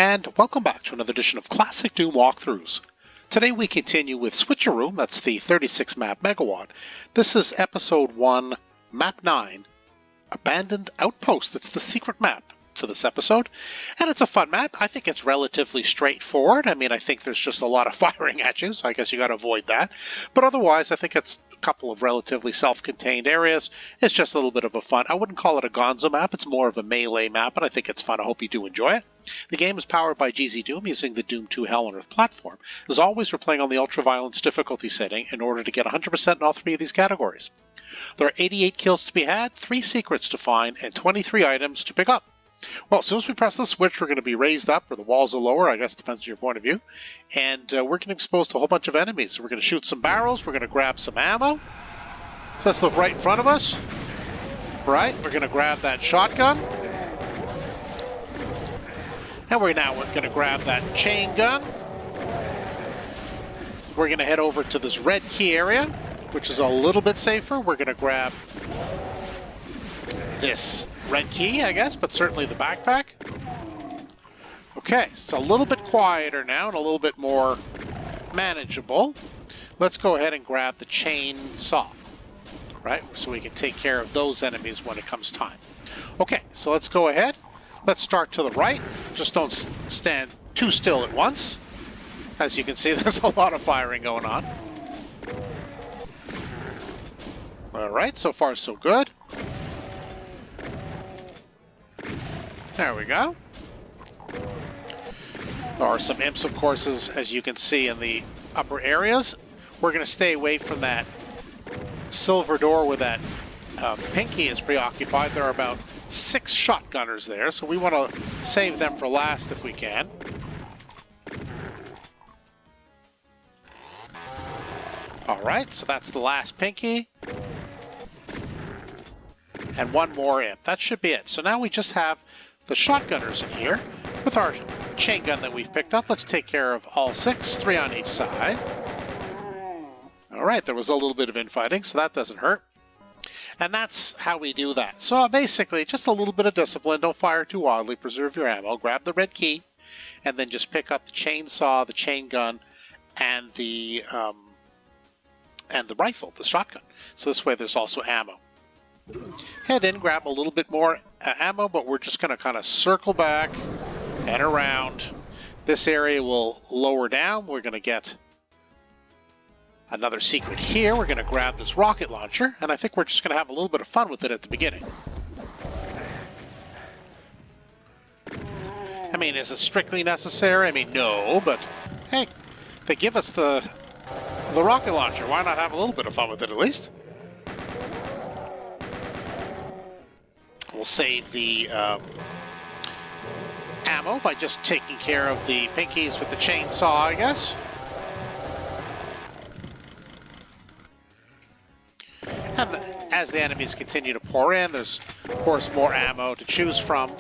And welcome back to another edition of Classic Doom Walkthroughs. Today we continue with Switcheroom, that's the 36 map megawatt. This is episode 1, map 9, Abandoned Outpost. That's the secret map to this episode. And it's a fun map. I think it's relatively straightforward. I mean, I think there's just a lot of firing at you, so I guess you got to avoid that. But otherwise, I think it's a couple of relatively self-contained areas. It's just a little bit of a fun. I wouldn't call it a gonzo map. It's more of a melee map, and I think it's fun. I hope you do enjoy it. The game is powered by GZDoom using the Doom 2 Hell on Earth platform. As always, we're playing on the ultra-violence difficulty setting in order to get 100% in all three of these categories. There are 88 kills to be had, 3 secrets to find, and 23 items to pick up. Well, as soon as we press the switch, we're going to be raised up, or the walls are lower, I guess depends on your point of view, and we're going to be exposed to a whole bunch of enemies. So we're going to shoot some barrels, we're going to grab some ammo. So let's look right in front of us. Right, we're going to grab that shotgun. And we're going to grab that chain gun. We're going to head over to this red key area, which is a little bit safer. We're going to grab this red key, I guess, but certainly the backpack. Okay, it's a little bit quieter now and a little bit more manageable. Let's go ahead and grab the chainsaw, right? So we can take care of those enemies when it comes time. Okay, so let's go ahead. Let's start to the right. Just don't stand too still at once. As you can see, there's a lot of firing going on. All right, so far so good. There we go. There are some imps, of course, as you can see in the upper areas. We're going to stay away from that silver door where that pinky is preoccupied. There are about 6 shotgunners there, so we want to save them for last if we can. Alright, so that's the last pinky. And one more imp. That should be it. So now we just have the shotgunners in here with our chain gun that we've picked up. Let's take care of all 6, 3 on each side. Alright, there was a little bit of infighting, so that doesn't hurt. And that's how we do that. So basically, just a little bit of discipline. Don't fire too wildly. Preserve your ammo. Grab the red key, and then just pick up the chainsaw, the chain gun, and the rifle, the shotgun. So this way, there's also ammo. Head in, grab a little bit more ammo, but we're just going to kind of circle back and around. This area will lower down. We're going to get another secret here. We're going to grab this rocket launcher, and I think we're just going to have a little bit of fun with it at the beginning. I mean, is it strictly necessary? I mean, no, but hey, they give us the rocket launcher. Why not have a little bit of fun with it at least? We'll save the ammo by just taking care of the pinkies with the chainsaw, I guess. And as the enemies continue to pour in, there's, of course, more ammo to choose from.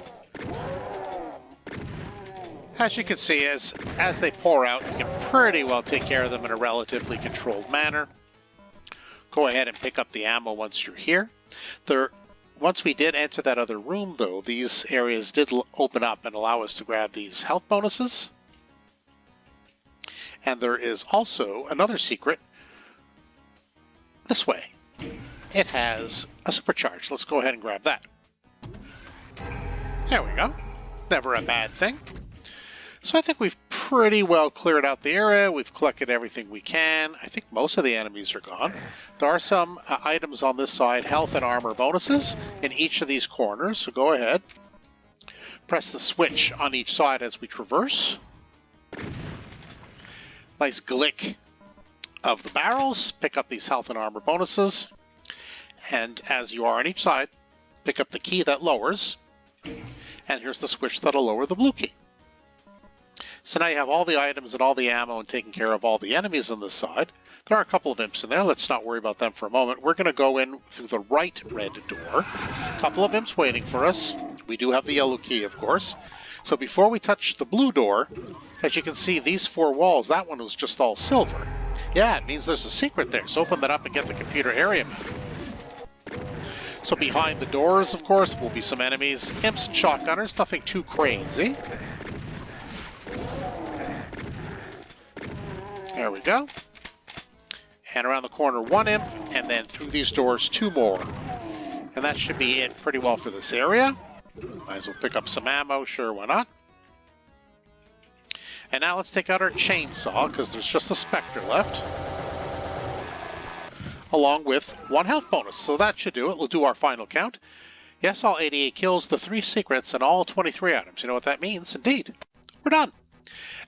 As you can see, as they pour out, you can pretty well take care of them in a relatively controlled manner. Go ahead and pick up the ammo once you're here. Once we did enter that other room, though, these areas did open up and allow us to grab these health bonuses. And there is also another secret this way. It has a supercharge. Let's go ahead and grab that. There we go. Never a bad thing. So I think we've pretty well cleared out the area. We've collected everything we can. I think most of the enemies are gone. There are some items on this side, health and armor bonuses in each of these corners. So go ahead. Press the switch on each side as we traverse. Nice glick of the barrels. Pick up these health and armor bonuses. And as you are on each side, pick up the key that lowers. And here's the switch that'll lower the blue key. So now you have all the items and all the ammo and taking care of all the enemies on this side. There are a couple of imps in there. Let's not worry about them for a moment. We're going to go in through the right red door. A couple of imps waiting for us. We do have the yellow key, of course. So before we touch the blue door, as you can see, these 4 walls, that one was just all silver. Yeah, it means there's a secret there. So open that up and get the computer area map. So behind the doors, of course, will be some enemies. Imps and shotgunners, nothing too crazy. There we go. And around the corner, 1 imp, and then through these doors, 2 more. And that should be it pretty well for this area. Might as well pick up some ammo, sure, why not? And now let's take out our chainsaw, because there's just the Spectre left. Along with 1 health bonus, so that should do it. We'll do our final count. Yes, all 88 kills, the 3 secrets, and all 23 items. You know what that means? Indeed. We're done.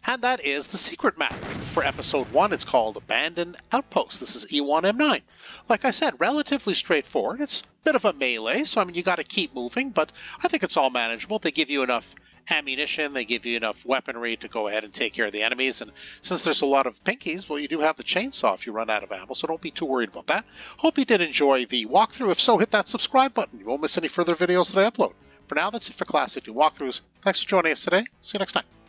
And that is the secret map. For episode 1, it's called Abandoned Outpost. This is E1M9. Like I said, relatively straightforward. It's a bit of a melee, so I mean, you got to keep moving, but I think it's all manageable. They give you enough ammunition, they give you enough weaponry to go ahead and take care of the enemies, and since there's a lot of pinkies, well, you do have the chainsaw if you run out of ammo, so don't be too worried about that. Hope you did enjoy the walkthrough. If so, hit that subscribe button. You won't miss any further videos that I upload. For now, that's it for Classic Doom Walkthroughs. Thanks for joining us today. See you next time.